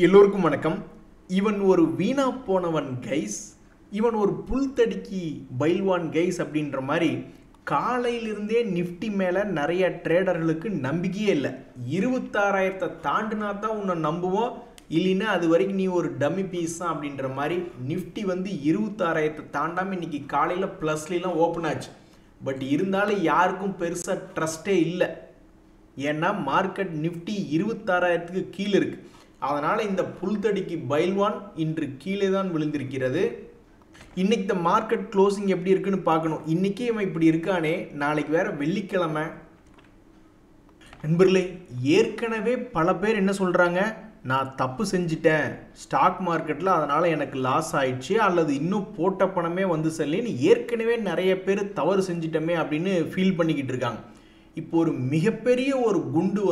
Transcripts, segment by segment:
எல்லோருக்கும் வணக்கம். இவன் ஒரு வீணா போனவன் கைஸ், இவன் ஒரு புல்தடிக்கி பைல்வான் கைஸ் அப்படின்ற மாதிரி காலையிலிருந்தே நிஃப்டி மேலே நிறைய ட்ரேடர்களுக்கு நம்பிக்கையே இல்லை. 26,000 தாண்டினா தான் உன்னை நம்புவோம், இல்லைன்னா அது வரைக்கும் நீ ஒரு டம்மி பீஸ் தான் அப்படின்ற மாதிரி நிஃப்டி 26,000 தாண்டாமல் இன்னைக்கு காலையில் ப்ளஸ்லாம் ஓப்பன் ஆச்சு. பட் இருந்தாலும் யாருக்கும் பெருசாக ட்ரஸ்டே இல்லை. ஏன்னா மார்க்கெட் நிஃப்டி 26,000க்கு கீழே இருக்கு. அதனால் இந்த புல்தடிக்கு பைல்வான் இன்று கீழே தான் விழுந்திருக்கிறது. இன்னைக்கு இந்த மார்க்கெட் க்ளோசிங் எப்படி இருக்குன்னு பார்க்கணும். இன்றைக்கே இவன் இப்படி இருக்கானே, நாளைக்கு வேற வெள்ளிக்கிழமை. நண்பர்களே, ஏற்கனவே பல பேர் என்ன சொல்கிறாங்க, நான் தப்பு செஞ்சிட்டேன் ஸ்டாக் மார்க்கெட்டில், அதனால் எனக்கு லாஸ் ஆயிடுச்சு, அல்லது இன்னும் போட்ட பணமே வந்து செல்லின்னு ஏற்கனவே நிறைய பேர் தவறு செஞ்சிட்டோமே அப்படின்னு ஃபீல் பண்ணிக்கிட்டு இருக்காங்க. இப்போ ஒரு மிகப்பெரிய ஒரு குண்டு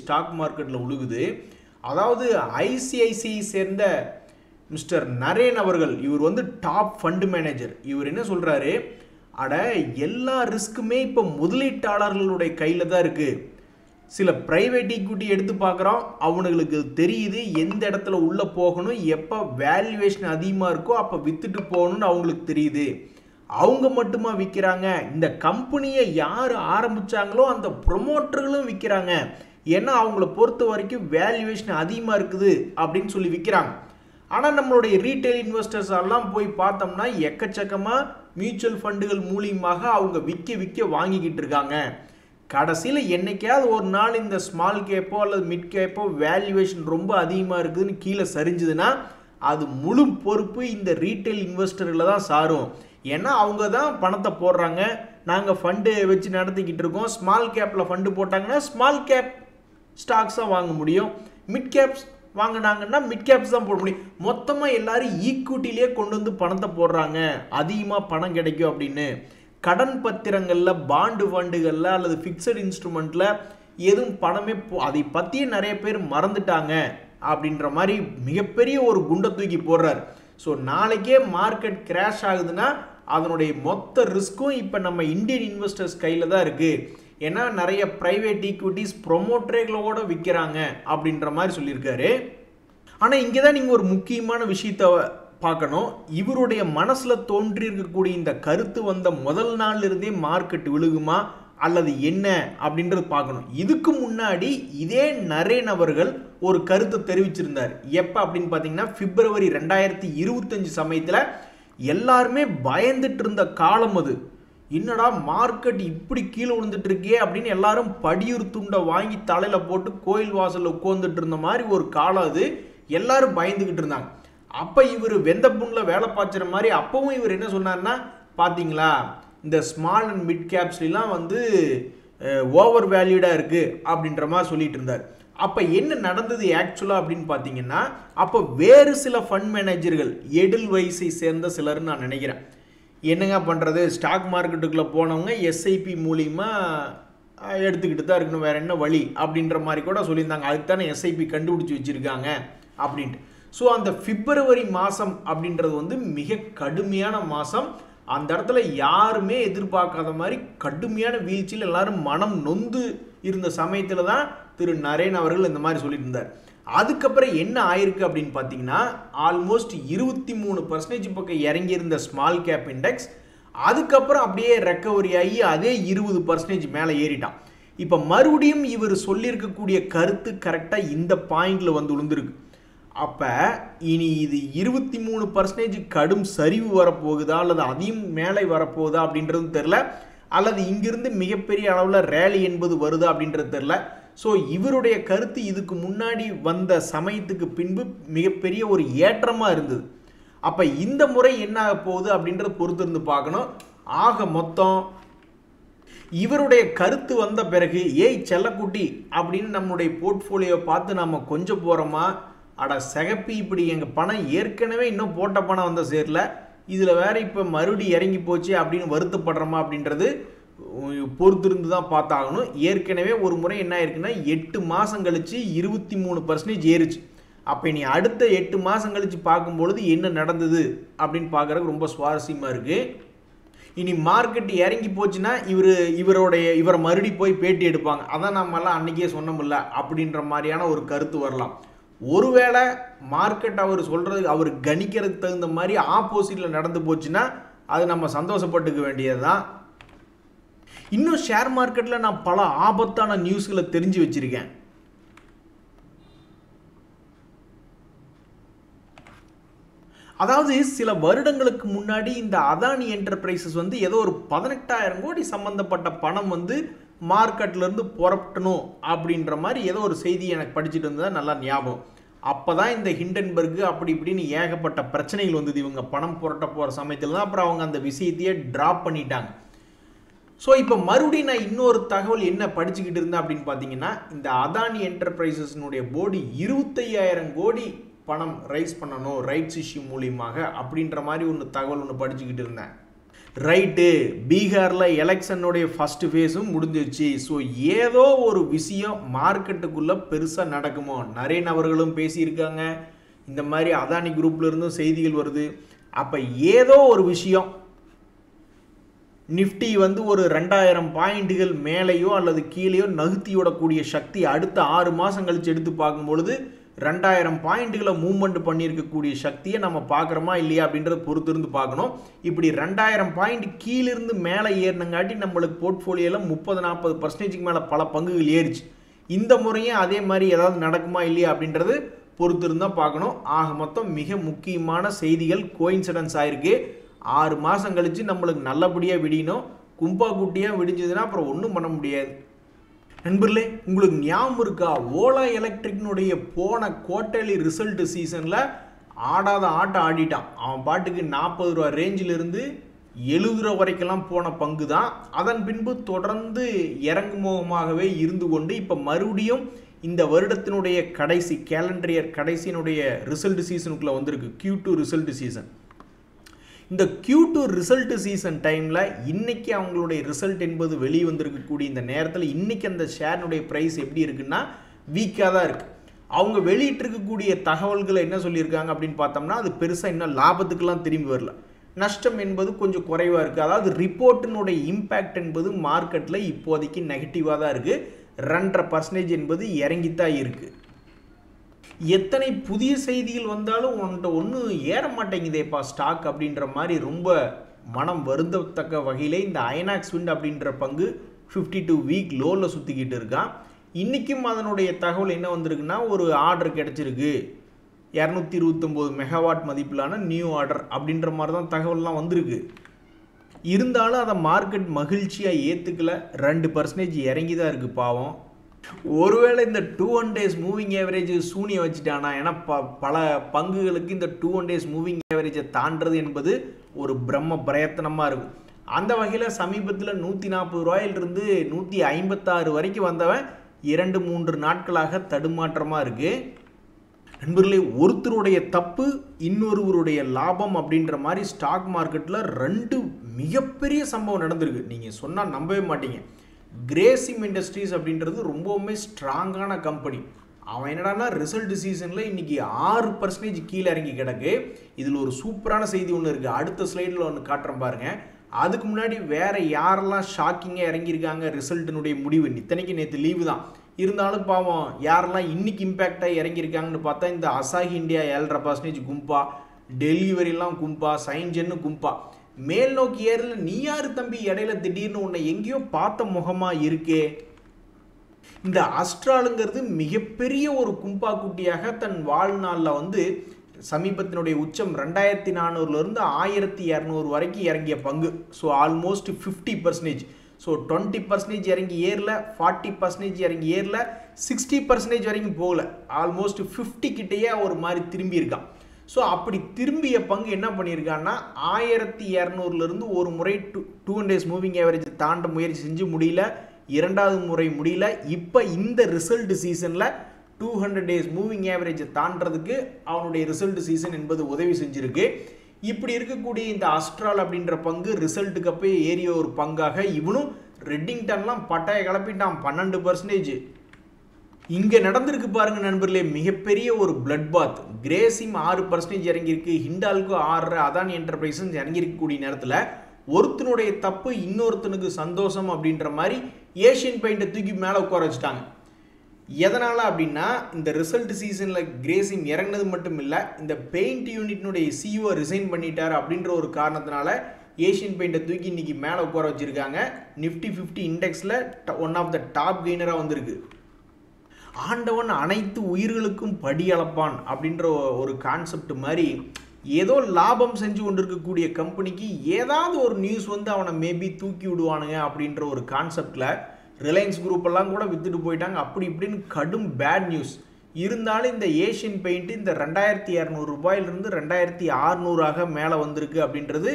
ஸ்டாக் மார்க்கெட்டில் உழுகுது. அதாவது ஐசிஐசிஐ சேர்ந்த மிஸ்டர் நரேன் அவர்கள், இவர் டாப் ஃபண்டு மேனேஜர். இவர் என்ன சொல்கிறாரு, அட எல்லா ரிஸ்க்குமே இப்போ முதலீட்டாளர்களுடைய கையில் தான் இருக்குது. சில ப்ரைவேட் ஈக்விட்டி எடுத்து பார்க்குறோம், அவனுங்களுக்கு தெரியுது எந்த இடத்துல உள்ளே போகணும், எப்போ வேல்யூவேஷன் அதிகமாக இருக்கோ அப்போ விற்றுட்டு போகணும்னு அவங்களுக்கு தெரியுது. அவங்க மட்டுமா விற்கிறாங்க, இந்த கம்பெனியை யார் ஆரம்பித்தாங்களோ அந்த ப்ரொமோட்டர்களும் விற்கிறாங்க. ஏன்னா அவங்கள பொறுத்த வரைக்கும் வேல்யூவேஷன் அதிகமாக இருக்குது அப்படின்னு சொல்லி விற்கிறாங்க. ஆனால் நம்மளுடைய ரீட்டைல் இன்வெஸ்டர்ஸ் எல்லாம் போய் பார்த்தோம்னா எக்கச்சக்கமாக மியூச்சுவல் ஃபண்டுகள் மூலியமாக அவங்க விற்க வாங்கிக்கிட்டு இருக்காங்க. கடைசியில் என்னைக்காவது ஒரு நாள் இந்த ஸ்மால் கேப்போ அல்லது மிட் கேப்போ வேல்யூவேஷன் ரொம்ப அதிகமாக இருக்குதுன்னு கீழே சரிஞ்சுதுன்னா அது முழு பொறுப்பு இந்த ரீட்டைல் இன்வெஸ்டர்களில் தான் சாரும். ஏன்னா அவங்க தான் பணத்தை போடுறாங்க, நாங்கள் ஃபண்டு வச்சு நடத்திக்கிட்டு இருக்கோம். ஸ்மால் கேப்பில் ஃபண்டு போட்டாங்கன்னா ஸ்மால் கேப் ஸ்டாக்ஸாக வாங்க முடியும், மிட் கேப்ஸ் வாங்கினாங்கன்னா மிட் கேப்ஸ் தான் போட முடியும். மொத்தமாக எல்லாரும் ஈக்விட்டிலே கொண்டு பணத்தை போடுறாங்க, அதிகமாக பணம் கிடைக்கும் அப்படின்னு. கடன் பத்திரங்களில், பாண்டு ஃபண்டுகளில் அல்லது ஃபிக்ஸட் இன்ஸ்ட்ருமெண்ட்டில் எதுவும் பணமே அதை பற்றியே நிறைய பேர் மறந்துட்டாங்க அப்படின்ற மாதிரி மிகப்பெரிய ஒரு குண்டை தூக்கி போடுறார். ஸோ நாளைக்கே மார்க்கெட் கிராஷ் ஆகுதுன்னா அதனுடைய மொத்த ரிஸ்க்கும் இப்போ நம்ம இந்தியன் இன்வெஸ்டர்ஸ் கையில் தான் இருக்குது. ஏன்னா நிறைய ப்ரைவேட் ஈக்விட்டிஸ் ப்ரொமோட்டர்களோட விற்கிறாங்க அப்படின்ற மாதிரி சொல்லியிருக்காரு. ஆனால் இங்கே தான் நீங்கள் ஒரு முக்கியமான விஷயத்தை பார்க்கணும். இவருடைய மனசில் தோன்றியிருக்கக்கூடிய இந்த கருத்து முதல் நாள்லேருந்தே மார்க்கெட் விழுகுமா அல்லது என்ன அப்படின்றது பார்க்கணும். இதுக்கு முன்னாடி இதே நரேன் அவர்கள் ஒரு கருத்தை தெரிவிச்சிருந்தார். எப்போ அப்படின்னு பார்த்தீங்கன்னா February 2025 சமயத்தில் எல்லாருமே பயந்துட்டு இருந்த காலம் அது. என்னடா மார்க்கெட் இப்படி கீழே விழுந்துட்டு இருக்கே அப்படின்னு எல்லாரும் படியூர் துண்டை வாங்கி தலையில் போட்டு கோயில் வாசலில் உட்காந்துட்டு இருந்த மாதிரி ஒரு காலம் அது. எல்லாரும் பயந்துக்கிட்டு இருந்தாங்க. அப்போ இவர் வெந்த புண்ணில் வேலை பாய்ச்சுற மாதிரி அப்பவும் இவர் என்ன சொன்னார்னா, பார்த்தீங்களா இந்த ஸ்மால் அண்ட் மிட் கேப்ஸ்லாம் ஓவர் வேல்யூடாக இருக்குது அப்படின்ற மாதிரி சொல்லிட்டு இருந்தார். அப்போ என்ன நடந்தது ஆக்சுவலாக அப்படின்னு பார்த்தீங்கன்னா, அப்போ வேறு சில ஃபண்ட் மேனேஜர்கள் எடில் வைஸை சேர்ந்த சிலர்னு நான் நினைக்கிறேன், என்னங்க பண்ணுறது, ஸ்டாக் மார்க்கெட்டுக்குள்ளே போனவங்க எஸ்ஐபி மூலியமாக எடுத்துக்கிட்டு தான் இருக்கணும், வேறு என்ன வழி அப்படின்ற மாதிரி கூட சொல்லியிருந்தாங்க. அதுக்கு தானே எஸ்ஐபி கண்டுபிடிச்சி வச்சுருக்காங்க அப்படின்ட்டு. ஸோ அந்த February மாதம் அப்படின்றது மிக கடுமையான மாதம். அந்த இடத்துல யாருமே எதிர்பார்க்காத மாதிரி கடுமையான வீழ்ச்சியில் எல்லாரும் மனம் நொந்து இருந்த சமயத்தில் தான் திரு நரேன் அவர்கள் இந்த மாதிரி சொல்லிட்டு இருந்தார். அதுக்கப்புறம் என்ன ஆயிருக்கு அப்படின்னு பார்த்தீங்கன்னா, ஆல்மோஸ்ட் 23% பக்கம் இறங்கியிருந்த ஸ்மால் கேப் இண்டெக்ஸ் அதுக்கப்புறம் அப்படியே ரெக்கவரி ஆகி அதே 20% மேலே ஏறிட்டான். இப்போ மறுபடியும் இவர் சொல்லியிருக்கக்கூடிய கருத்து கரெக்டாக இந்த பாயிண்டில் விழுந்திருக்கு. அப்போ இனி இது 23% கடும் சரிவு வரப்போகுதா அல்லது அதையும் மேலே வரப்போகுதா அப்படின்றது தெரில, அல்லது இங்கிருந்து மிகப்பெரிய அளவில் ரேலி என்பது வருதா அப்படின்றது தெரில. ஸோ இவருடைய கருத்து இதுக்கு முன்னாடி வந்த சமயத்துக்கு பின்பு மிகப்பெரிய ஒரு ஏற்றமாக இருந்தது. அப்போ இந்த முறை என்ன ஆக போகுது அப்படின்றத பொறுத்து இருந்து பார்க்கணும். ஆக மொத்தம் இவருடைய கருத்து வந்த பிறகு ஏய் செல்லக்குட்டி அப்படின்னு நம்மளுடைய போர்ட்ஃபோலியோ பார்த்து நம்ம கொஞ்சம் போகிறோமா, அட சிகப்பி இப்படி எங்கள் பணம் ஏற்கனவே இன்னும் போட்ட பணம் சேரல, இதில் வேற இப்போ மறுபடியும் இறங்கி போச்சு அப்படின்னு வருத்தப்படுறோமா அப்படின்றது பொறுத்திருந்து தான் பார்த்தாகணும். ஏற்கனவே ஒரு முறை என்ன ஆயிருக்குன்னா 8 மாதம் கழிச்சு 23% ஏறிச்சு. அப்போ இனி அடுத்த 8 மாதம் கழிச்சு பார்க்கும்பொழுது என்ன நடந்தது அப்படின்னு பார்க்குறதுக்கு ரொம்ப சுவாரஸ்யமாக இருக்குது. இனி மார்க்கெட் இறங்கி போச்சுன்னா இவரை மறுபடி போய் பேட்டி எடுப்பாங்க, அதான் நம்மெல்லாம் அன்றைக்கே சொன்னோம்ல அப்படின்ற மாதிரியான ஒரு கருத்து வரலாம். ஒருவேளை மார்க்கெட் அவர் சொல்கிறது, அவர் கணிக்கிறதுக்கு தகுந்த மாதிரி ஆப்போசிட்டில் நடந்து போச்சுன்னா அது நம்ம சந்தோஷப்பட்டுக்க வேண்டியது தான். இன்னும் ஷேர் மார்க்கெட்டில் நான் பல ஆபத்தான நியூஸ்களை தெரிஞ்சு வச்சுருக்கேன். அதாவது சில வருடங்களுக்கு முன்னாடி இந்த அதானி என்டர்பிரைசஸ் வந்து ஏதோ ஒரு 18,000 கோடி சம்பந்தப்பட்ட பணம் வந்து மார்க்கெட்லேருந்து புறப்பட்டணும் அப்படின்ற மாதிரி ஏதோ ஒரு செய்தி எனக்கு படிச்சுட்டு இருந்தது நல்லா ஞாபகம். அப்போ தான் இந்த ஹிண்டன்பர்க் அப்படி இப்படின்னு ஏகப்பட்ட பிரச்சனைகள் வந்தது. இவங்க பணம் புரட்ட போகிற சமயத்தில் தான் அப்புறம் அவங்க அந்த விஷயத்தையே ட்ராப் பண்ணிட்டாங்க. ஸோ இப்போ மறுபடியும் நான் இன்னொரு தகவல் என்ன படிச்சுக்கிட்டு இருந்தேன் அப்படின்னு பார்த்தீங்கன்னா, இந்த அதானி என்டர்பிரைசஸ்னுடைய போர்டு 25,000 கோடி பணம் ரைஸ் பண்ணணும் ரைட்ஸ் இஷ்யூ மூலியமாக அப்படின்ற மாதிரி ஒன்று தகவல் ஒன்று படிச்சுக்கிட்டு இருந்தேன். ரைட்டு, பீகாரில் எலெக்ஷனுடைய ஃபஸ்ட்டு ஃபேஸும் முடிஞ்சிருச்சு. ஸோ ஏதோ ஒரு விஷயம் மார்க்கெட்டுக்குள்ளே பெருசாக நடக்குமோ. நிறைய நபர்களும் பேசியிருக்காங்க, இந்த மாதிரி அதானி குரூப்லேருந்தும் செய்திகள் வருது. அப்போ ஏதோ ஒரு விஷயம் நிஃப்டி வந்து ஒரு 2000 பாயிண்ட்டுகள் மேலேயோ அல்லது கீழேயோ நகுத்தியோடக்கூடிய சக்தி அடுத்த 6 மாதம் கழித்து எடுத்து பார்க்கும்பொழுது 2000 பாயிண்ட்டுகளை மூவ்மெண்ட் பண்ணியிருக்கக்கூடிய சக்தியை நம்ம பார்க்குறோமா இல்லையா அப்படின்றத பொறுத்திருந்து பார்க்கணும். இப்படி 2000 பாயிண்ட் கீழிருந்து மேலே ஏறினங்காட்டி நம்மளுக்கு போர்ட்ஃபோலியோவில் 30-40% மேலே பல பங்குகள் ஏறிச்சு. இந்த முறையும் அதே மாதிரி ஏதாவது நடக்குமா இல்லையா அப்படின்றது பொறுத்திருந்தால் பார்க்கணும். ஆக மொத்தம் மிக முக்கியமான செய்திகள் கோயின்சிடன்ஸ் ஆயிருக்கு. 6 மாதம் கழித்து நம்மளுக்கு நல்லபடியாக விடியணும். கும்பா குட்டியாக விடிஞ்சதுன்னா அப்புறம் ஒன்றும் பண்ண முடியாது. நண்பர்களே, உங்களுக்கு ஞாபகம் இருக்கா, ஓலா எலக்ட்ரிக்னுடைய போன குவார்ட்டர்லி ரிசல்ட் சீசனில் ஆடாத ஆட்டம் ஆடிட்டான். அவன் பாட்டுக்கு 40 ரூபா ரேஞ்சிலிருந்து 70 ரூபா வரைக்கெல்லாம் போன பங்கு தான். அதன் பின்பு தொடர்ந்து இறங்குமுகமாகவே இருந்து கொண்டு இப்போ மறுபடியும் இந்த வருடத்தினுடைய கடைசி கேலண்டர் இயர் கடைசியினுடைய ரிசல்ட் சீசனுக்குள்ளே வந்திருக்கு, Q2 ரிசல்ட் சீசன். இந்த Q2 ரிசல்ட் சீசன் டைமில் இன்றைக்கி அவங்களுடைய ரிசல்ட் என்பது வெளியே வந்திருக்கக்கூடிய இந்த நேரத்தில் இன்றைக்கி அந்த ஷேர்னுடைய ப்ரைஸ் எப்படி இருக்குன்னா வீக்காக தான் இருக்குது. அவங்க வெளியிட்டிருக்கக்கூடிய தகவல்களை என்ன சொல்லியிருக்காங்க அப்படின்னு பார்த்தோம்னா, அது பெருசாக இன்னும் லாபத்துக்கெல்லாம் திரும்பி வரல. நஷ்டம் என்பது கொஞ்சம் குறைவாக இருக்குது. அதாவது ரிப்போர்ட்டினுடைய இம்பேக்ட் என்பது மார்க்கெட்டில் இப்போதைக்கு நெகட்டிவாக தான் இருக்குது. 2.5% என்பது இறங்கித்தான் இருக்குது. எத்தனை புதிய செய்திகள் வந்தாலும் உன்கிட்ட ஒன்றும் ஏற மாட்டேங்குதேப்பா ஸ்டாக் அப்படின்ற மாதிரி ரொம்ப மனம் வருந்தத்தக்க வகையிலே இந்த ஐநாக்ஸ் விண்ட் அப்படின்ற பங்கு 52 வீக் லோவில் சுற்றிக்கிட்டு இருக்கான். இன்றைக்கும் அதனுடைய தகவல் என்ன வந்திருக்குன்னா, ஒரு ஆர்டர் கிடச்சிருக்கு 229 மெகாவாட் மதிப்பிலான நியூ ஆர்டர் அப்படின்ற மாதிரி தான் தகவல்லாம் வந்திருக்கு. இருந்தாலும் அதை மார்க்கெட் மகிழ்ச்சியாக ஏற்றுக்கல. 2% இறங்கி தான் இருக்குது பாவம். ஒருவேளை இந்த 200 days மூவிங் ஆவரேஜ் சூனிய வச்சுட்டானா? ஏன்னா பல பங்குகளுக்கு இந்த 200 days மூவிங் ஆவரேஜை தாண்டது என்பது ஒரு பிரம்ம பிரயத்தனமாக இருக்கும். அந்த வகையில் சமீபத்தில் 140 ரூபாயிலிருந்து 156 வரைக்கும் வந்தவன் 2-3 நாட்களாக தடுமாற்றமாக இருக்குது. நண்பர்களே, ஒருத்தருடைய தப்பு இன்னொருவருடைய லாபம் அப்படின்ற மாதிரி ஸ்டாக் மார்க்கெட்டில் 2 மிகப்பெரிய சம்பவம் நடந்திருக்கு. நீங்கள் சொன்னால் நம்பவே மாட்டீங்க. கிரேசிம் இண்டஸ்ட்ரீஸ் அப்படின்றது ரொம்பவுமே ஸ்ட்ராங்கான கம்பெனி. அவன் என்னடானா ரிசல்ட் சீசனில் இன்றைக்கி 6% கீழே இறங்கி கிடக்கு. இதில் ஒரு சூப்பரான செய்தி ஒன்று இருக்குது, அடுத்த ஸ்லைடில் ஒன்று காட்டுறேன் பாருங்கள். அதுக்கு முன்னாடி வேறு யாரெல்லாம் ஷாக்கிங்காக இறங்கியிருக்காங்க ரிசல்ட்டினுடைய முடிவு. இத்தனைக்கு நேற்று லீவு தான் இருந்தாலும் பாவம் யாரெல்லாம் இன்றைக்கி இம்பேக்டாக இறங்கியிருக்காங்கன்னு பார்த்தா, இந்த அசாஹி இந்தியா 7.5% கும்பா, டெலிவரிலாம் கும்பா, சைன்ஜென்னு கும்பா. மேல் நோக்கி ஏறல. நீ யாரு தம்பி இடையில திடீர்னு உன்னை எங்கேயோ பார்த்த முகமாக இருக்கே. இந்த அஸ்ட்ராலுங்கிறது மிகப்பெரிய ஒரு கும்பா குட்டியாக தன் வாழ்நாளில் வந்து சமீபத்தினுடைய உச்சம் 2400லேருந்து 1200 வரைக்கும் இறங்கிய பங்கு. So almost 50%. ஸோ 20% இறங்கி ஏறல, 40% இறங்கி ஏறல, 60% வரைக்கும் போகல. ஆல்மோஸ்ட் 50 கிட்டேயே ஒரு மாதிரி திரும்பி இருக்கான். ஸோ அப்படி திரும்பிய பங்கு என்ன பண்ணியிருக்கான்னா, 1200லேருந்து ஒரு முறை 200 days மூவிங் ஆவரேஜ் தாண்ட முயற்சி செஞ்சு முடியல, 2வது முறை முடியல. இப்போ இந்த ரிசல்ட் சீசனில் 200 days மூவிங் ஆவரேஜை தாண்டறதுக்கு அவனுடைய ரிசல்ட் சீசன் என்பது உதவி செஞ்சுருக்கு. இப்படி இருக்கக்கூடிய இந்த அஸ்ட்ரால் அப்படின்ற பங்கு ரிசல்ட்டுக்கு அப்போ ஏறிய ஒரு பங்காக இவனும் ரெட்டிங்டன்லாம் பட்டாய கிளப்பிட்டான் 12%. இங்கே நடந்திருக்கு பாருங்க நண்பர்களே, மிகப்பெரிய ஒரு பிளட் பாத். கிரேசிம் 6% இறங்கியிருக்கு, ஹிண்டால்கோ 6, அதானி என்டர்பிரைசஸ் இறங்கியிருக்கக்கூடிய நேரத்தில் ஒருத்தனுடைய தப்பு இன்னொருத்தனுக்கு சந்தோஷம் அப்படின்ற மாதிரி ஏஷியன் பெயிண்டை தூக்கி மேலே உட்கார வச்சுட்டாங்க. எதனால் அப்படின்னா இந்த ரிசல்ட் சீசனில் கிரேசிம் இறங்கினது மட்டும் இல்லை, இந்த பெயிண்ட் யூனிட்னுடைய சிஇஓ ரிசைன் பண்ணிட்டார் அப்படின்ற ஒரு காரணத்தினால ஏஷியன் பெயிண்டை தூக்கி இன்னைக்கு மேலே உட்கார வச்சுருக்காங்க. நிஃப்டி 50 இண்டெக்ஸில் ஒன் ஆஃப் த டாப் கெய்னராக வந்திருக்கு. ஆண்டவன் அனைத்து உயிர்களுக்கும் படி அளப்பான் அப்படின்ற ஒரு கான்செப்ட் மாதிரி ஏதோ லாபம் செஞ்சு கொண்டிருக்கக்கூடிய கம்பெனிக்கு ஏதாவது ஒரு நியூஸ் வந்து அவனை மேபி தூக்கி விடுவானுங்க அப்படின்ற ஒரு கான்செப்டில் ரிலையன்ஸ் குரூப் எல்லாம் கூட வித்துட்டு போயிட்டாங்க. அப்படி இப்படின்னு கடும் பேட் நியூஸ் இருந்தாலும் இந்த ஏஷியன் பெயிண்ட் இந்த 2200 ரூபாயிலிருந்து 2600 மேலே வந்திருக்கு அப்படின்றது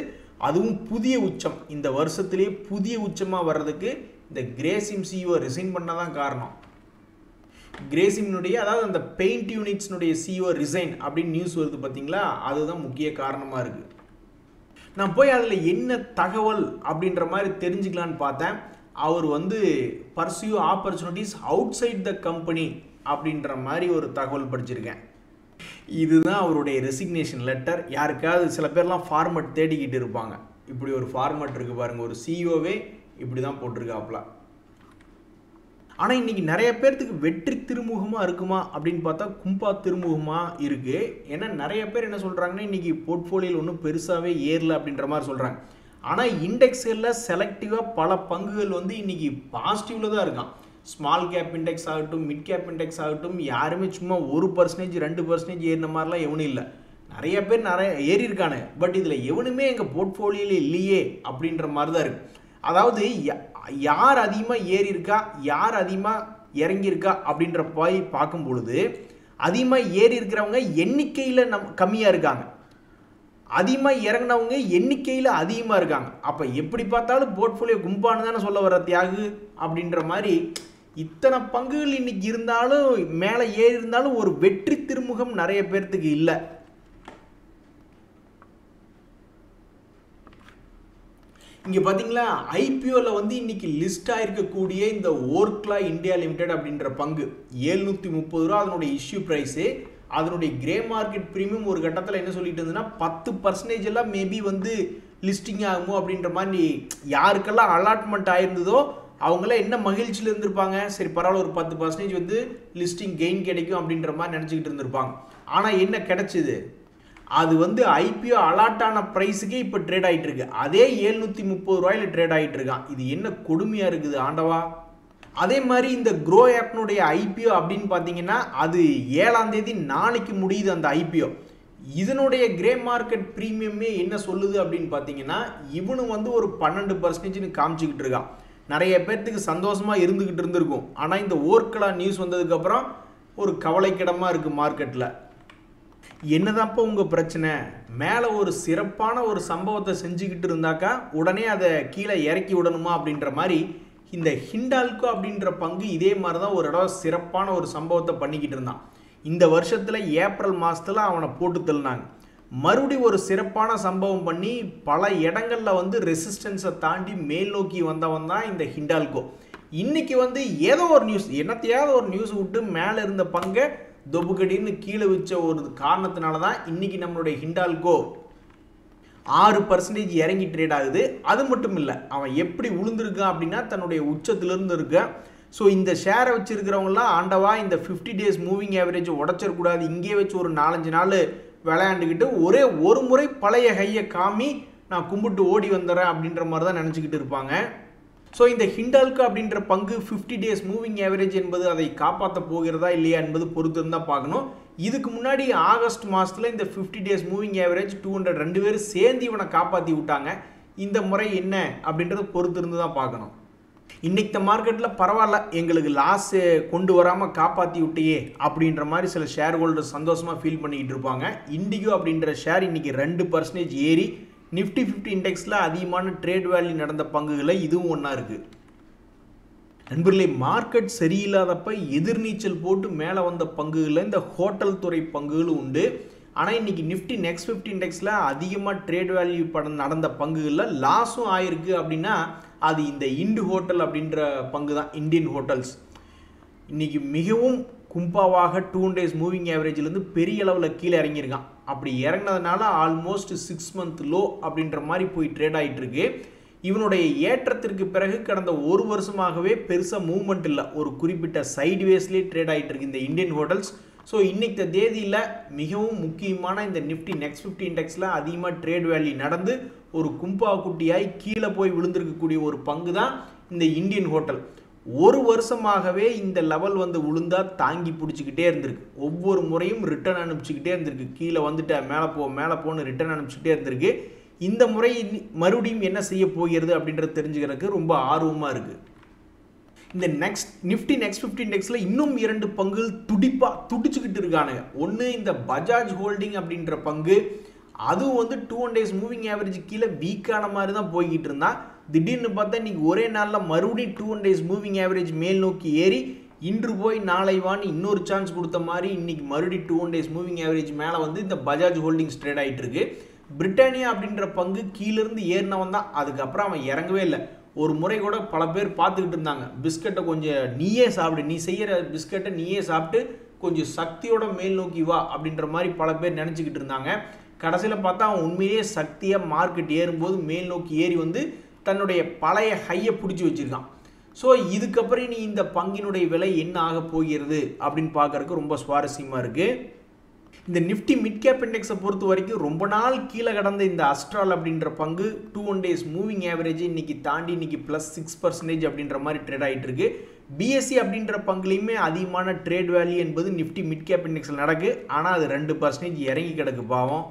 அதுவும் புதிய உச்சம். இந்த வருஷத்துலேயே புதிய உச்சமாக வர்றதுக்கு இந்த கிரேசிம் சிஇஓ ரிசைன் பண்ணதான் காரணம். கிரேசிம்னுடைய அதாவது அந்த பெயிண்ட் யூனிட்ஸ்னுடைய சிஇஓ ரிசைன் அப்படின்னு நியூஸ் வருது பார்த்தீங்களா, அதுதான் முக்கிய காரணமாக இருக்குது. நான் போய் அதில் என்ன தகவல் அப்படின்ற மாதிரி தெரிஞ்சுக்கலான்னு பார்த்தேன். அவர் வந்து pursue opportunities outside the company அப்படின்ற மாதிரி ஒரு தகவல் படிச்சிருக்கேன். இதுதான் அவருடைய ரெசிக்னேஷன் லெட்டர். யாருக்காவது சில பேர்லாம் ஃபார்மட் தேடிக்கிட்டு இருப்பாங்க. இப்படி ஒரு ஃபார்மட் இருக்குது பாருங்கள், ஒரு சிஇஓவே இப்படி தான் போட்டிருக்காப்ல. ஆனால் இன்றைக்கி நிறைய பேர்த்துக்கு வெற்றி திருமுகமாக இருக்குமா அப்படின்னு பார்த்தா கும்பா திருமுகமாக இருக்குது. ஏன்னா நிறைய பேர் என்ன சொல்கிறாங்கன்னா இன்றைக்கி போர்ட்ஃபோலியோவில் ஒன்றும் பெருசாகவே ஏறல அப்படின்ற மாதிரி சொல்கிறாங்க. ஆனால் இண்டெக்ஸில் செலக்டிவாக பல பங்குகள் வந்து இன்றைக்கி பாசிட்டிவில் தான் இருக்கான். ஸ்மால் கேப் இண்டெக்ஸ் ஆகட்டும், மிட் கேப் இண்டெக்ஸ் ஆகட்டும், யாருமே சும்மா 1% 2% ஏறின மாதிரிலாம் எவனும் இல்லை. நிறைய பேர் நிறைய ஏறி இருக்கானு. பட் இதில் எவனுமே எங்கள் போர்ட்ஃபோலியோவில் இல்லையே அப்படின்ற மாதிரி தான் இருக்குது. அதாவது யார் அதிகமாக ஏறி இருக்கா, யார் அதிகமாக இறங்கியிருக்கா அப்படின்ற போய் பார்க்கும் பொழுது அதிகமாக ஏறி இருக்கிறவங்க எண்ணிக்கையில் கம்மியாக இருக்காங்க, அதிகமாக இறங்கினவங்க எண்ணிக்கையில் அதிகமாக இருக்காங்க. அப்போ எப்படி பார்த்தாலும் போர்ட்ஃபோலியோ கும்பான்னு தானே சொல்ல வர தியாகு அப்படின்ற மாதிரி இத்தனை பங்குகள் இன்னைக்கு இருந்தாலும் மேலே ஏறி இருந்தாலும் ஒரு வெற்றி திருமுகம் நிறைய பேர்த்துக்கு இல்லை. இங்கே பார்த்தீங்களா, ஐபிஓவில் வந்து இன்னைக்கு லிஸ்ட் ஆகிருக்கக்கூடிய இந்த ஓர்க்லா இந்தியா லிமிடெட் அப்படின்ற பங்கு 730 ரூபா அதனுடைய இஷ்யூ ப்ரைஸு. அதனுடைய கிரே மார்க்கெட் ப்ரீமியம் ஒரு கட்டத்தில் என்ன சொல்லிட்டு இருந்ததுன்னா 10% எல்லாம் மேபி வந்து லிஸ்டிங் ஆகுமோ அப்படின்ற மாதிரி யாருக்கெல்லாம் அலாட்மெண்ட் ஆயிருந்ததோ அவங்களாம் என்ன மகிழ்ச்சியில் இருந்திருப்பாங்க. சரி பரவாயில்ல, ஒரு 10% வந்து லிஸ்டிங் கெயின் கிடைக்கும் அப்படின்ற மாதிரி நினச்சிக்கிட்டு இருந்திருப்பாங்க. ஆனால் என்ன கிடைச்சிது, அது வந்து ஐபிஓ அலாட்டான ப்ரைஸுக்கே இப்போ ட்ரேட் ஆகிட்டு இருக்கு. அதே 730 ரூபாயில் ட்ரேட் ஆகிட்டு இருக்கான். இது என்ன கொடுமையாக இருக்குது ஆண்டவா. அதே மாதிரி இந்த க்ரோ ஆப்னுடைய ஐபிஓ அப்படின்னு பார்த்தீங்கன்னா அது 7ஆம் தேதி நாளைக்கு முடியுது அந்த ஐபிஓ. இதனுடைய கிரே மார்க்கெட் ப்ரீமியமே என்ன சொல்லுது அப்படின்னு பார்த்தீங்கன்னா இவனு வந்து ஒரு 12% காமிச்சிக்கிட்டு இருக்கான். நிறைய பேர்த்துக்கு சந்தோஷமாக இருந்துக்கிட்டு இருந்திருக்கும். ஆனால் இந்த ஓர்க்லா நியூஸ் வந்ததுக்கப்புறம் ஒரு கவலைக்கிடமாக இருக்குது மார்க்கெட்டில். என்னதான்ப்பா உங்கள் பிரச்சனை, மேலே ஒரு சிறப்பான ஒரு சம்பவத்தை செஞ்சுக்கிட்டு இருந்தாக்கா உடனே அதை கீழே இறக்கி விடணுமா அப்படின்ற மாதிரி இந்த ஹிண்டால்கோ அப்படின்ற பங்கு இதே மாதிரி தான் ஒரு இடம் சிறப்பான ஒரு சம்பவத்தை பண்ணிக்கிட்டு இருந்தான். இந்த வருஷத்தில் ஏப்ரல் மாதத்தில் அவனை போட்டு தள்ளினாங்க. மறுபடியும் ஒரு சிறப்பான சம்பவம் பண்ணி பல இடங்களில் வந்து ரெசிஸ்டன்ஸை தாண்டி மேல் நோக்கி வந்தவன் தான் இந்த ஹிண்டால்கோ. இன்றைக்கி வந்து ஏதோ ஒரு நியூஸ் என்னத்தையாவது ஒரு நியூஸ் விட்டு மேலே இருந்த பங்கை தொபுகடின்னு கீழே வச்ச ஒரு காரணத்தினால தான் இன்றைக்கி நம்மளுடைய ஹிண்டால்கோ 6% இறங்கி ட்ரேட் ஆகுது. அது மட்டும் இல்லை, அவன் எப்படி விழுந்திருக்கான் அப்படின்னா தன்னுடைய உச்சத்திலிருந்து இருக்கான். ஸோ இந்த ஷேரை வச்சுருக்கிறவங்களாம் ஆண்டவா இந்த 50 டேஸ் மூவிங் ஆவரேஜ் உடச்சிடக்கூடாது, இங்கே வச்சு ஒரு 4-5 நாள் விளையாண்டுக்கிட்டு ஒரே ஒரு முறை பழைய ஹையை காமி நான் கும்பிட்டு ஓடி வந்துடுறேன் அப்படின்ற மாதிரி தான் நினச்சிக்கிட்டு இருப்பாங்க. ஸோ இந்த ஹிண்டால்கோ அப்படின்ற பங்கு 50 டேஸ் மூவிங் ஆவரேஜ் என்பது அதை காப்பாற்ற போகிறதா இல்லையா என்பது பொறுத்து இருந்தால் பார்க்கணும். இதுக்கு முன்னாடி ஆகஸ்ட் மாதத்தில் இந்த 50 டேஸ் மூவிங் ஆவரேஜ் 200 2 பேர் சேர்ந்து இவனை காப்பாற்றி விட்டாங்க. இந்த முறை என்ன அப்படின்றத பொறுத்து இருந்து தான் பார்க்கணும். இன்றைக்கி இந்த மார்க்கெட்டில் பரவாயில்ல, எங்களுக்கு லாஸ் கொண்டு வராமல் காப்பாற்றி விட்டையே அப்படின்ற மாதிரி சில ஷேர் ஹோல்டர்ஸ் சந்தோஷமாக ஃபீல் பண்ணிக்கிட்டு இருப்பாங்க. இண்டிகோ அப்படின்ற ஷேர் இன்றைக்கி 2% ஏறி நிஃப்டி 50 இண்டெக்ஸில் அதிகமான ட்ரேட் வேல்யூ நடந்த பங்குகளில் இதுவும் ஒன்றா இருக்குது. நண்பர்களே, மார்க்கெட் சரியில்லாதப்ப எதிர்நீச்சல் போட்டு மேலே வந்த பங்குகளில் இந்த ஹோட்டல் துறை பங்குகளும் உண்டு. ஆனால் இன்றைக்கி நிஃப்டி நெக்ஸ்ட் 50 இண்டெக்ஸில் அதிகமாக ட்ரேட் வேல்யூ நடந்த பங்குகளில் லாஸும் ஆயிருக்கு. அப்படின்னா அது இந்த இண்டு ஹோட்டல் அப்படின்ற பங்கு தான். இந்தியன் ஹோட்டல்ஸ் இன்றைக்கி மிகவும் கும்பாவாக 2 டேஸ் மூவிங் ஆவரேஜ்லேருந்து பெரிய அளவில் கீழே இறங்கியிருக்கான். அப்படி இறங்கினதுனால ஆல்மோஸ்ட் 6 மந்த் லோ அப்படின்ற மாதிரி போய் ட்ரேட் ஆகிட்டு இருக்கு. இவனுடைய ஏற்றத்திற்கு பிறகு கடந்த ஒரு வருஷமாகவே பெருசாக மூவ்மெண்ட் இல்லை, ஒரு குறிப்பிட்ட சைட்வேஸ்லேயே ட்ரேட் ஆகிட்டு இருக்கு இந்த இந்தியன் ஹோட்டல்ஸ். ஸோ இன்னைக்கு தேதியில் மிகவும் முக்கியமான இந்த நிஃப்டி நெக்ஸ்ட் 50 இண்டெக்ஸில் அதிகமாக ட்ரேட் வேல்யூ நடந்து ஒரு கும்பா குட்டியாய் கீழே போய் விழுந்திருக்கக்கூடிய ஒரு பங்கு தான் இந்த இந்தியன் ஹோட்டல். ஒரு வருஷமாகவே இந்த லெவல் வந்து விழுந்தா தாங்கி பிடிச்சிக்கிட்டே இருந்திருக்கு, ஒவ்வொரு முறையும் ரிட்டர்ன் அனுப்பிச்சிக்கிட்டே இருந்திருக்கு, கீழே வந்துட்டு மேலே போன்னு ரிட்டர்ன் அனுப்பிச்சிக்கிட்டே இருந்திருக்கு. இந்த முறை மறுபடியும் என்ன செய்ய போகிறது அப்படின்றது தெரிஞ்சுக்கிறதுக்கு ரொம்ப ஆர்வமாக இருக்குது. இந்த நிஃப்டி நெக்ஸ்ட் 50 இண்டெக்ஸில் இன்னும் 2 பங்குகள் துடிச்சுக்கிட்டு இருக்கானுங்க. ஒன்று இந்த பஜாஜ் ஹோல்டிங் அப்படின்ற பங்கு, அதுவும் வந்து 2 days மூவிங் ஆவரேஜ் கீழே வீக்கான மாதிரி தான் போய்கிட்டு இருந்தான். திடீர்னு பார்த்தா இன்னைக்கு ஒரே நாளில் மறுபடியும் 2 days மூவிங் ஆவரேஜ் மேல் நோக்கி ஏறி இன்று போய் நாளை வான்னு இன்னொரு சான்ஸ் கொடுத்த மாதிரி இன்னைக்கு மறுபடியும் 2 days மூவிங் ஆவரேஜ் மேலே வந்து இந்த பஜாஜ் ஹோல்டிங்ஸ் ட்ரேட் ஆகிட்டு இருக்கு. பிரிட்டானியா அப்படின்ற பங்கு கீழேருந்து ஏறினவன் தான், அதுக்கப்புறம் அவன் இறங்கவே இல்லை. ஒரு முறை கூட பல பேர் பார்த்துக்கிட்டு இருந்தாங்க, பிஸ்கட்டை கொஞ்சம் நீயே சாப்பிடு, நீ செய்கிற பிஸ்கட்டை நீயே சாப்பிட்டு கொஞ்சம் சக்தியோட மேல் நோக்கி வா அப்படின்ற மாதிரி பல பேர் நினச்சிக்கிட்டு இருந்தாங்க. கடைசியில் பார்த்தா அவன் உண்மையிலேயே சக்தியாக மார்க்கெட் ஏறும்போது மேல் நோக்கி ஏறி வந்து தன்னுடைய பழைய ஹையை பிடிச்சி வச்சுருக்கான். ஸோ இதுக்கப்புறம் நீ இந்த பங்கினுடைய விலை என்ன ஆக போகிறது அப்படின்னு பார்க்கறதுக்கு ரொம்ப சுவாரஸ்யமாக இருக்குது. இந்த நிஃப்டி மிட் கேப் இண்டெக்ஸை பொறுத்த வரைக்கும் ரொம்ப நாள் கீழே கடந்த இந்த அஸ்ட்ரால் அப்படின்ற பங்கு 2 days மூவிங் ஆவரேஜ் இன்னைக்கு தாண்டி இன்னைக்கு +6% அப்படின்ற மாதிரி ட்ரேட் ஆகிட்டு இருக்கு. பிஎஸ்சி அப்படின்ற பங்குலையுமே அதிகமான ட்ரேட் வேல்யூ என்பது நிஃப்டி மிட் கேப் இண்டெக்ஸில் நடக்கு, ஆனால் அது 2% இறங்கி கிடக்கு பாவம்.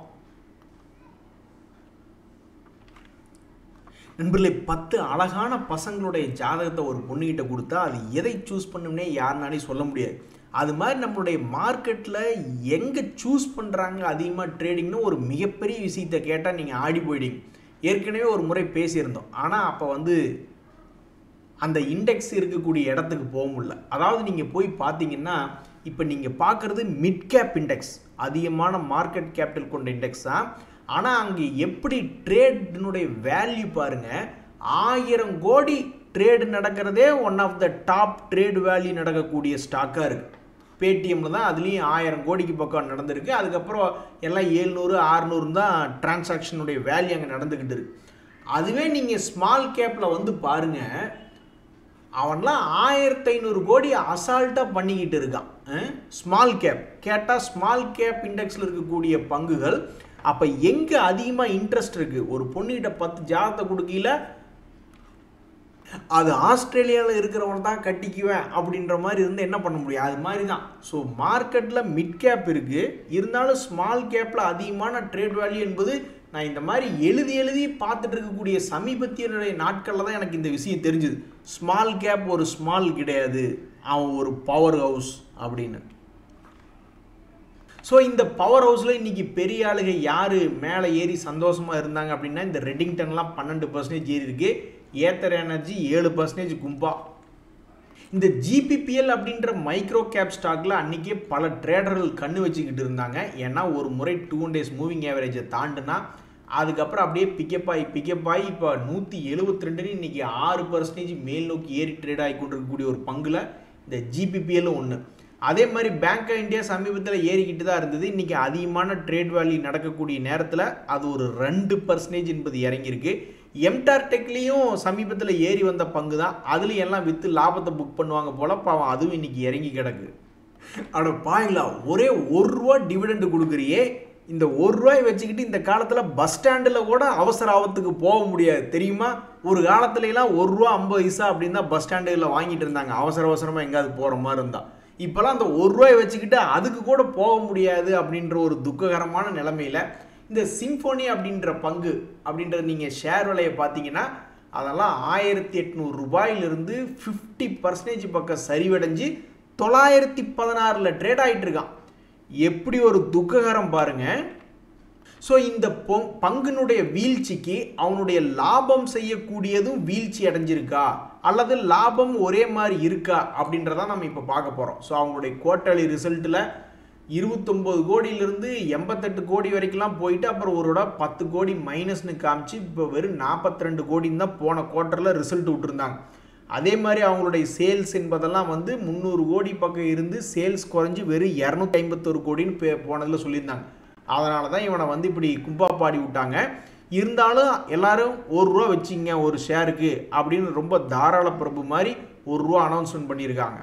நண்பர்களே, 10 அழகான பசங்களுடைய ஜாதகத்தை ஒரு பொண்ணுகிட்ட கொடுத்தா அது எதை சூஸ் பண்ணும்னே யாருனாலே சொல்ல முடியாது. அது மாதிரி நம்மளுடைய மார்க்கெட்டில் எங்கே சூஸ் பண்ணுறாங்க அதிகமாக ட்ரேடிங்னு ஒரு மிகப்பெரிய விஷயத்தை கேட்டால் நீங்கள் ஆடி போயிடுங்க. ஏற்கனவே ஒரு முறை பேசியிருந்தோம், ஆனால் அப்போ வந்து அந்த இண்டெக்ஸ் இருக்கக்கூடிய இடத்துக்கு போக முடியல. அதாவது நீங்கள் போய் பார்த்தீங்கன்னா இப்போ நீங்கள் பார்க்குறது மிட் கேப் இண்டெக்ஸ், அதிகமான மார்க்கெட் கேபிட்டல் கொண்ட இண்டெக்ஸ் தான். ஆனால் அங்கே எப்படி ட்ரேடினுடைய வேல்யூ பாருங்கள், 1000 கோடி ட்ரேடு நடக்கிறதே one of the top trade value நடக்கக்கூடிய ஸ்டாக்காக இருக்குது. பேடிஎம்மில் தான் அதுலேயும் 1000 கோடிக்கு பக்கம் நடந்திருக்கு. அதுக்கப்புறம் எல்லாம் 700 600 தான் டிரான்சாக்ஷனுடைய வேல்யூ அங்கே நடந்துக்கிட்டு இருக்கு. அதுவே நீங்கள் ஸ்மால் கேப்பில் வந்து பாருங்கள், அவன்லாம் 1500 கோடி அசால்ட்டாக பண்ணிக்கிட்டு இருக்கான். ஸ்மால் கேப் கேட்டால் ஸ்மால் கேப் இண்டெக்ஸில் இருக்கக்கூடிய பங்குகள் அப்போ எங்கே அதிகமாக இன்ட்ரெஸ்ட் இருக்குது? ஒரு பொண்ணுகிட்ட 10 ஜாதகத்தை கொடுக்கல, அது ஆஸ்திரேலியாவில் இருக்கிறவன் தான் கட்டிக்குவேன் அப்படின்ற மாதிரி இருந்து என்ன பண்ண முடியும்? அது மாதிரி தான். ஸோ மார்க்கெட்டில் மிட் கேப் இருக்குது, இருந்தாலும் ஸ்மால் கேப்பில் அதிகமான ட்ரேட் வேல்யூ என்பது நான் இந்த மாதிரி எழுதி பார்த்துட்டு இருக்கக்கூடிய சமீபத்திய நாட்களில் தான் எனக்கு இந்த விஷயம் தெரிஞ்சுது. ஸ்மால் கேப் ஒரு ஸ்மால் கிடையாது, அவன் ஒரு பவர் ஹவுஸ் அப்படின்னு. ஸோ இந்த பவர் ஹவுஸில் இன்றைக்கி பெரிய ஆளுக யார் மேலே ஏறி சந்தோஷமாக இருந்தாங்க அப்படின்னா இந்த ரெட்டிங்டன்லாம் 12% ஏறி இருக்கு, ஏத்தர் எனர்ஜி 7% கும்பா. இந்த ஜிபிபிஎல் அப்படின்ற மைக்ரோ கேப் ஸ்டாக்ல அன்றைக்கே பல ட்ரேடர்கள் கண்ணு வச்சுக்கிட்டு இருந்தாங்க. ஏன்னா ஒரு முறை 2 days மூவிங் ஆவரேஜை தாண்டுனா அதுக்கப்புறம் அப்படியே பிக்கப் ஆகி இப்போ 172 இன்றைக்கி 6% மேல் நோக்கி ஏறி ட்ரேட் ஆகி கொண்டிருக்கக்கூடிய ஒரு பங்குல இந்த ஜிபிபிஎல்லும் ஒன்று. அதே மாதிரி பேங்க் ஆஃப் இந்தியா சமீபத்தில் ஏறிக்கிட்டு தான் இருந்தது. இன்றைக்கி அதிகமான ட்ரேட் வேல்யூ நடக்கக்கூடிய நேரத்தில் அது ஒரு 2% என்பது இறங்கியிருக்கு. எம்டார் டெக்லேயும் சமீபத்தில் ஏறி வந்த பங்கு தான், அதுலேயும் எல்லாம் விற்று லாபத்தை புக் பண்ணுவாங்க போல். பாவம் அதுவும் இன்றைக்கி இறங்கி கிடக்கு. அட பாங்களா, ஒரே ₹1 டிவிடெண்ட் கொடுக்குறியே, இந்த ₹1 வச்சுக்கிட்டு இந்த காலத்தில் பஸ் ஸ்டாண்டில் கூட அவசர ஆபத்துக்கு போக முடியாது தெரியுமா? ஒரு காலத்துலலாம் ₹1.50 அப்படின்னு தான் பஸ் ஸ்டாண்டுகளில் வாங்கிட்டு இருந்தாங்க, அவசரமாக எங்கேயாவது போகிற மாதிரி இருந்தால். இப்போலாம் அந்த ₹1 வச்சுக்கிட்டு அதுக்கு கூட போக முடியாது அப்படின்ற ஒரு துக்ககரமான நிலைமையில் இந்த சிம்போனி அப்படின்ற பங்கு அப்படின்றது நீங்கள் ஷேர் விலையை பார்த்தீங்கன்னா அதெல்லாம் ₹1800 50% பக்கம் சரிவடைஞ்சு 916 ட்ரேட் ஆகிட்டு இருக்கான். எப்படி ஒரு துக்ககரம் பாருங்க. ஸோ இந்த பங்குனுடைய வீழ்ச்சிக்கு அவனுடைய லாபம் செய்யக்கூடியதும் வீழ்ச்சி அடைஞ்சிருக்கா அல்லது லாபம் ஒரே மாதிரி இருக்கா அப்படின்றதான் நம்ம இப்போ பார்க்க போகிறோம். ஸோ அவங்களுடைய குவார்ட்டர்லி ரிசல்ட்டில் 29 கோடியிலிருந்து 88 கோடி வரைக்கும்லாம் போயிட்டு அப்புறம் ஒரு 10 கோடி மைனஸ்னு காமிச்சு இப்போ வெறும் 42 கோடின்னு தான் போன குவார்ட்டரில் ரிசல்ட் விட்டுருந்தாங்க. அதே மாதிரி அவங்களுடைய சேல்ஸ் என்பதெல்லாம் வந்து 300 கோடி பக்கம் இருந்து சேல்ஸ் குறைஞ்சி வெறும் 251 கோடின்னு போனதில் சொல்லியிருந்தாங்க. அதனால தான் இவனை வந்து இப்படி கும்பா பாடி விட்டாங்க. இருந்தாலும் எல்லாரும் ₹1 வச்சிங்க ஒரு ஷேருக்கு அப்படின்னு ரொம்ப தாராள பிரபு மாதிரி ₹1 அனௌன்ஸ்மெண்ட் பண்ணியிருக்காங்க.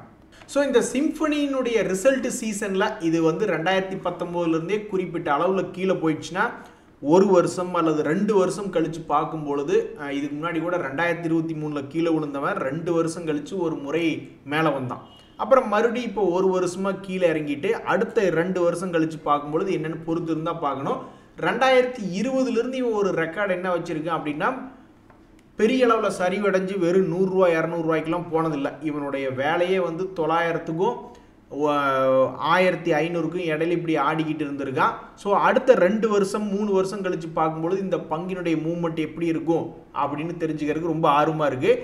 ஸோ இந்த சிம்பனியினுடைய ரிசல்ட் சீசனில் இது வந்து 2019 குறிப்பிட்ட அளவில் கீழே போயிடுச்சுன்னா 1 வருஷம் அல்லது 2 வருஷம் கழித்து பார்க்கும் பொழுது, இதுக்கு முன்னாடி கூட 2023 கீழே விழுந்தவன் 2 வருஷம் கழித்து ஒரு முறை மேலே வந்தான். அப்புறம் மறுபடியும் இப்போ 1 வருஷமாக கீழே இறங்கிட்டு அடுத்த 2 வருஷம் கழித்து பார்க்கும்பொழுது என்னென்னு பொறுத்து இருந்தால் பார்க்கணும். 2020 இவன் ஒரு ரெக்கார்டு என்ன வச்சுருக்கான் அப்படின்னா, பெரிய அளவில் சரிவடைஞ்சு வெறும் ₹100 ₹200 போனதில்லை. இவனுடைய வேலையே வந்து 900க்கும் 1500க்கும் இடையில இப்படி ஆடிக்கிட்டு இருந்திருக்கான். ஸோ அடுத்த 2 வருஷம் 3 வருஷம் கழித்து பார்க்கும்பொழுது இந்த பங்கினுடைய மூவ்மெண்ட் எப்படி இருக்கும் அப்படின்னு தெரிஞ்சுக்கிறதுக்கு ரொம்ப ஆர்வமாக இருக்குது.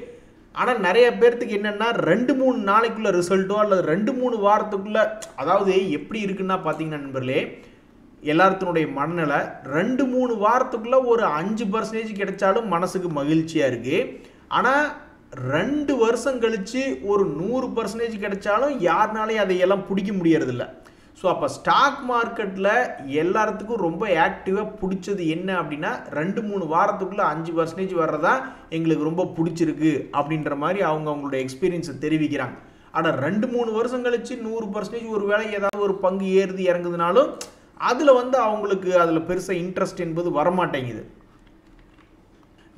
ஆனால் நிறைய பேர்த்துக்கு என்னென்னா 2-3 நாளைக்குள்ள ரிசல்ட்டோ அல்லது 2-3 வாரத்துக்குள்ளே, அதாவது எப்படி இருக்குன்னா பார்த்தீங்கன்னா நண்பர்களே, எல்லாத்தினுடைய மனநிலை 2-3 வாரத்துக்குள்ளே ஒரு 5% கிடைச்சாலும் மனசுக்கு மகிழ்ச்சியாக இருக்குது. ஆனால் 2 வருஷம் கழித்து ஒரு 100% கிடைச்சாலும் யாருனாலையும் அதையெல்லாம் பிடிக்க முடியறதில்ல. ஸோ அப்போ ஸ்டாக் மார்க்கெட்டில் எல்லாத்துக்கும் ரொம்ப ஆக்டிவாக பிடிச்சது என்ன அப்படின்னா, 2-3 வாரத்துக்குள்ளே 5% வர்றதா எங்களுக்கு ரொம்ப பிடிச்சிருக்கு அப்படின்ற மாதிரி அவங்களுடைய எக்ஸ்பீரியன்ஸை தெரிவிக்கிறாங்க. ஆனால் 2-3 வருஷம் கழித்து 100% ஒரு வேளை ஏதாவது ஒரு பங்கு ஏறுது இறங்குதுனாலும் அதில் வந்து அவங்களுக்கு அதில் பெருசாக இன்ட்ரெஸ்ட் என்பது வரமாட்டேங்குது.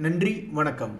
நன்றி, வணக்கம்.